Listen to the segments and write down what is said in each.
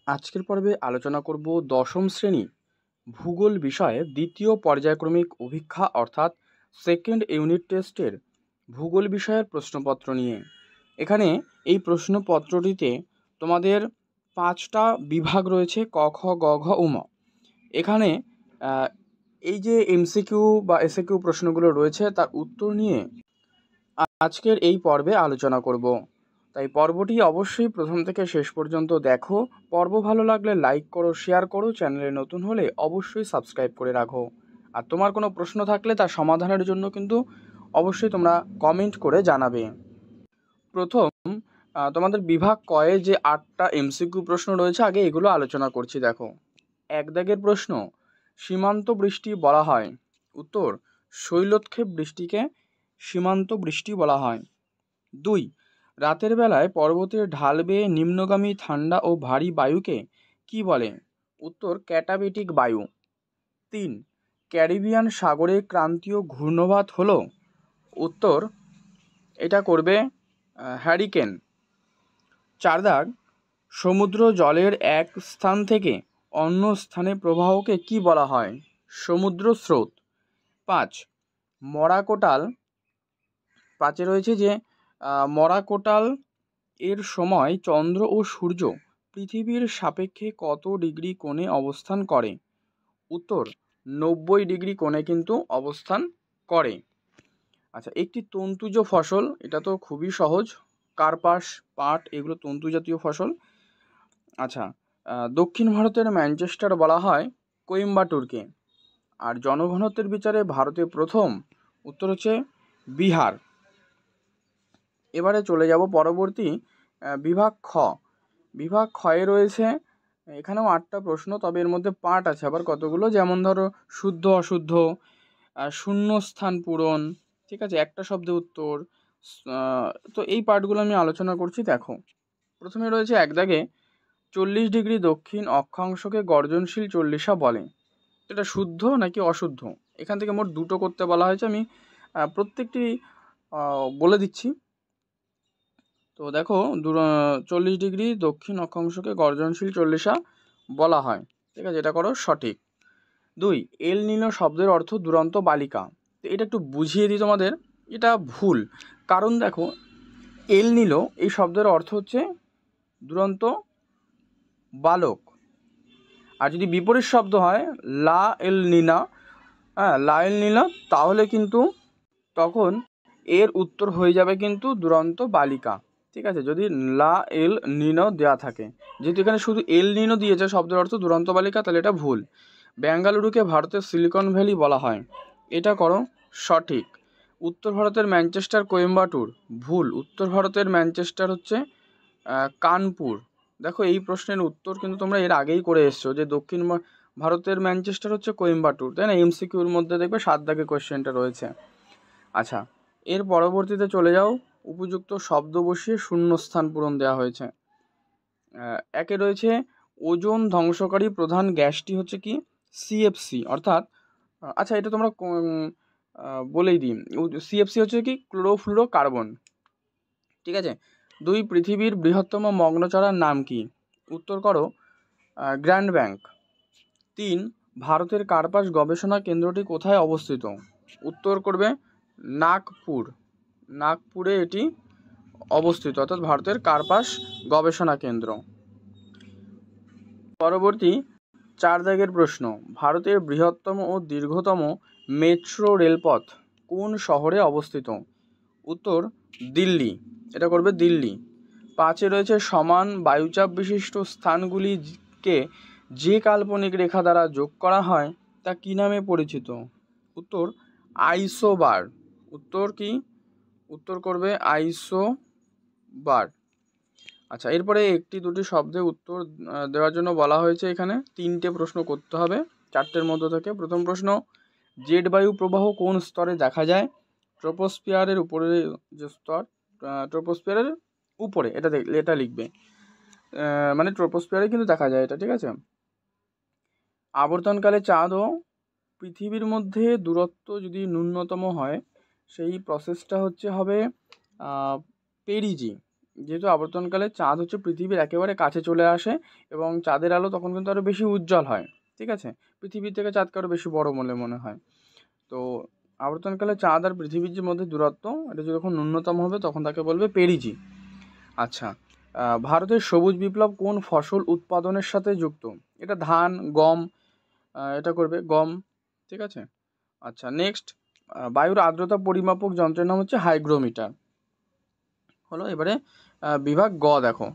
আজকের পর্বে আলোচনা করব দশম শ্রেণী ভূগোল বিষয়ে দ্বিতীয় পর্যায়ক্রমিক অভিক্ষা অর্থাৎ সেকেন্ড ইউনিট টেস্টের ভূগোল বিষয়ের প্রশ্নপত্র নিয়ে। এখানে এই প্রশ্নপত্রটিতে তোমাদের 5টা বিভাগ রয়েছে, ক খ গ ঘ ও ম। এখানে এই যে এমসিকিউ বা এসএকিউ প্রশ্নগুলো রয়েছে তার উত্তর নিয়ে আজকের এই পর্বে আলোচনা করব। তাই পর্বটি অবশ্যই প্রথম থেকে শেষ পর্যন্ত দেখো। পর্ব ভালো লাগলে লাইক করো, শেয়ার করো, চ্যানেলে নতুন হলে অবশ্যই সাবস্ক্রাইব করে রাখো। আর তোমার কোনো প্রশ্ন থাকলে তার সমাধানের জন্য কিন্তু অবশ্যই তোমরা কমেন্ট করে জানাবে। প্রথম তোমাদের বিভাগ কয়ে যে 8টা এমসিকিউ প্রশ্ন রয়েছে, আগে এগুলো আলোচনা করছি। দেখো, 1 দাগের প্রশ্ন, সীমান্ত বৃষ্টি বলা হয়। উত্তর, শৈলক্ষেপ বৃষ্টিকে সীমান্ত বৃষ্টি বলা হয়। 2, রাতের বেলায় পর্বতের ঢাল বেয়ে নিম্নগামী ঠান্ডা ও ভারী বায়ুকে কি বলে? উত্তর, ক্যাটাবেটিক বায়ু। 3, ক্যারিবিয়ান সাগরে ক্রান্তীয় ঘূর্ণবাত হলো। উত্তর, এটা করবে হ্যারিকেন। 4 দাগ, সমুদ্র জলের এক স্থান থেকে অন্য স্থানে প্রবাহকে কি বলা হয়? সমুদ্র স্রোত। 5, মরাকোটাল। 5-এ রয়েছে যে মরাকোটাল এর সময় চন্দ্র ও সূর্য পৃথিবীর সাপেক্ষে কত ডিগ্রি কোণে অবস্থান করে? উত্তর, 90 ডিগ্রি কোণে কিন্তু অবস্থান করে। আচ্ছা, একটি তন্তুজ ফসল, এটা তো খুবই সহজ, কার্পাস, পাট এগুলো তন্তু জাতীয় ফসল। আচ্ছা, দক্ষিণ ভারতের ম্যানচেস্টার বলা হয় কোয়েম্বাটুরকে। আর জনঘনত্বের বিচারে ভারতে প্রথম? উত্তর হচ্ছে বিহার। এবারে চলে যাব পরবর্তী বিভাগ খ। বিভাগ খয়ে রয়েছে এখানেও 8টা প্রশ্ন, তবে এর মধ্যে পার্ট আছে আবার কতগুলো, যেমন ধরো শুদ্ধ অশুদ্ধ, শূন্যস্থান পূরণ, ঠিক আছে, একটা শব্দে উত্তর। তো এই পার্টগুলো আমি আলোচনা করছি। দেখো, প্রথমে রয়েছে 1 দাগে 40 ডিগ্রি দক্ষিণ অক্ষাংশকে গর্জনশীল চল্লিশা বলে। এটা শুদ্ধ নাকি অশুদ্ধ? এখান থেকে মোট 2টো করতে বলা হয়েছে, আমি প্রত্যেকটি বলে দিচ্ছি। তো দেখো, 40 ডিগ্রি দক্ষিণ অক্ষাংশকে গর্জনশীল চল্লিশা বলা হয়, ঠিক আছে, এটা করো সঠিক। 2, এল নিনো শব্দের অর্থ দুরন্ত বালিকা। তো এটা একটু বুঝিয়ে দিই তোমাদের, এটা ভুল। কারণ দেখো, এল নিলো এই শব্দের অর্থ হচ্ছে দুরন্ত বালক। আর যদি বিপরীত শব্দ হয় লা এল নিনা, লা এল নিনা, তাহলে কিন্তু তখন এর উত্তর হয়ে যাবে কিন্তু দুরন্ত বালিকা, ঠিক আছে, যদি লা এল নিনো দেওয়া থাকে। যেহেতু এখানে শুধু এল নিনো দিয়েছে শব্দের অর্থ দুরন্ত বালিকা, তাহলে এটা ভুল। বেঙ্গালুরুকে ভারতের সিলিকন ভ্যালি বলা হয়, এটা করো সঠিক। উত্তর ভারতের ম্যানচেস্টার কোয়েম্বাটুর, ভুল। উত্তর ভারতের ম্যানচেস্টার হচ্ছে কানপুর। দেখো, এই প্রশ্নের উত্তর কিন্তু তোমরা এর আগেই করে এসছো, যে দক্ষিণ ভারতের ম্যানচেস্টার হচ্ছে কোয়েম্বাটুর, তাই না? এমসিকিউর মধ্যে দেখবে 7 দাগে কোয়েশ্চেনটা রয়েছে। আচ্ছা, এর পরবর্তীতে চলে যাও, উপযুক্ত শব্দ বসিয়ে শূন্যস্থান পূরণ দেওয়া হয়েছে। 1-এ রয়েছে ওজোন ধ্বংসকারী প্রধান গ্যাসটি হচ্ছে কি? সিএফসি, অর্থাৎ আচ্ছা এটা তোমরা বলেই দিই, সিএফসি হচ্ছে কি? ক্লোরোফ্লুরো কার্বন, ঠিক আছে। 2, পৃথিবীর বৃহত্তম মগ্নচড়ার নাম কি? উত্তর করো গ্র্যান্ড ব্যাংক। 3, ভারতের কার্পাস গবেষণা কেন্দ্রটি কোথায় অবস্থিত? উত্তর করবে নাগপুর। নাগপুরে এটি অবস্থিত, অর্থাৎ ভারতের কার্পাস গবেষণা কেন্দ্র। পরবর্তী 4 দাগের প্রশ্ন, ভারতের বৃহত্তম ও দীর্ঘতম মেট্রো রেলপথ কোন শহরে অবস্থিত? উত্তর দিল্লি, এটা করবে দিল্লি। 5-এ রয়েছে সমান বায়ুচাপ বিশিষ্ট স্থানগুলিকে যে কাল্পনিক রেখা দ্বারা যোগ করা হয় তা কী নামে পরিচিত? উত্তর আইসোবার। উত্তর কি? উত্তর করবে আইসোবার। আচ্ছা, এরপরে 1-2টি শব্দে উত্তর দেওয়ার জন্য বলা হয়েছে। এখানে 3টে প্রশ্ন করতে হবে 4টের মধ্য থেকে। প্রথম প্রশ্ন, জেট বায়ু প্রবাহ কোন স্তরে দেখা যায়? ট্রপোস্ফিয়ারের উপরে যে স্তর, ট্রপোস্ফিয়ারের উপরে, এটা লিখবে, মানে ট্রপোস্ফিয়ারে কিন্তু দেখা যায় এটা, ঠিক আছে। আবর্তনকালে চাঁদ ও পৃথিবীর মধ্যে দূরত্ব যদি ন্যূনতম হয়, সেই প্রসেসটা হবে পেরিজি। যেহেতু আবর্তনকালে চাঁদ হচ্ছে পৃথিবীর একেবারে কাছে চলে আসে এবং চাঁদের আলো তখন কিন্তু আরও বেশি উজ্জ্বল হয়, ঠিক আছে? পৃথিবীর থেকে চাঁদকে আরও বেশি বড় বলে মনে হয়। তো আবর্তনকালে চাঁদ আর পৃথিবীর যে মধ্যে দূরত্ব, এটা যখন ন্যূনতম হবে তখন তাকে বলবে পেরিজি। আচ্ছা, ভারতের সবুজ বিপ্লব কোন ফসল উৎপাদনের সাথে যুক্ত? এটা ধান, গম, এটা করবে গম, ঠিক আছে? আচ্ছা নেক্সট, বায়ুর আর্দ্রতা পরিমাপক যন্ত্রের নাম হচ্ছে হাইগ্রোমিটার। হলো এবারে বিভাগ গ দেখো,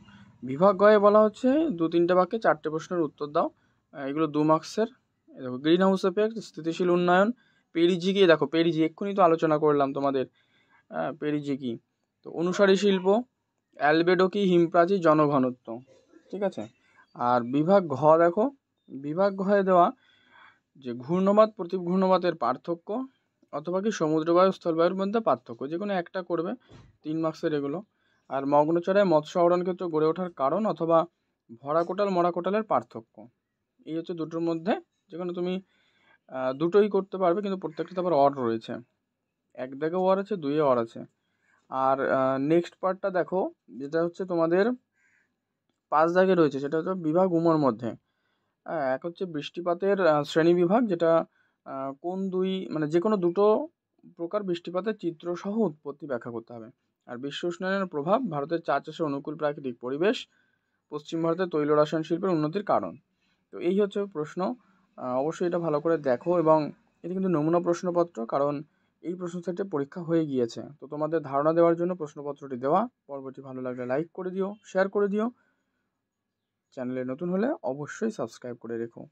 বিভাগ গয়ে বলা হচ্ছে 2-3টে বাক্যে 4টে প্রশ্নের উত্তর দাও। এগুলো 2 মার্কসের। দেখো গ্রিন হাউস এফেক্ট, স্থিতিশীল উন্নয়ন, পেরিজি কি, দেখো পেরিজি এক্ষুনি তো আলোচনা করলাম তোমাদের। পেরিজি কি, তো অনুসারী শিল্প, অ্যালবেডো কি, হিমপ্রাচীর, জনঘনত্ব, ঠিক আছে? আর বিভাগ ঘ দেখো, বিভাগ ঘয়ে দেওয়া যে ঘূর্ণবাত প্রতি ঘূর্ণবাতের পার্থক্য, অথবা কি সমুদ্রবায়ু স্থলবায়ুর মধ্যে পার্থক্য, যে কোনো একটা করবে, 3 মার্কসের এগুলো। আর মগ্নচড়ায় মৎস্য আহরণ ক্ষেত্র গড়ে ওঠার কারণ, অথবা ভরা কোটাল মরা কোটালের পার্থক্য। এই হচ্ছে দুটোর মধ্যে যে কোনো তুমি দুটোই করতে পারবে, কিন্তু প্রত্যেকটাতে আবার অর রয়েছে, 1 দাগে অর আছে, 2-এ অর আছে। আর নেক্সট পার্টটা দেখো, যেটা হচ্ছে তোমাদের 5 দাগে রয়েছে, সেটা হচ্ছে বিভাগ উমর মধ্যে। এক হচ্ছে বৃষ্টিপাতের শ্রেণীবিভাগ, যেটা কোন দুই, মানে যে কোনো দুটো প্রকার বৃষ্টিপাতের চিত্রসহ উৎপত্তি ব্যাখ্যা করতে হবে। আর বিশ্ব উষ্ণায়নের প্রভাব, ভারতের চা চাষের অনুকূল প্রাকৃতিক পরিবেশ, পশ্চিম ভারতের তৈল রসায়ন শিল্পের উন্নতির কারণ। তো এই হচ্ছে প্রশ্ন। অবশ্যই এটা ভালো করে দেখো, এবং এটা কিন্তু নমুনা প্রশ্নপত্র, কারণ এই প্রশ্ন সেটে পরীক্ষা হয়ে গিয়েছে। তো তোমাদের ধারণা দেওয়ার জন্য প্রশ্নপত্রটি দেওয়া। পর্বটি ভালো লাগলে লাইক করে দিও, শেয়ার করে দিও। চ্যানেলে নতুন হলে অবশ্যই সাবস্ক্রাইব করে রেখো।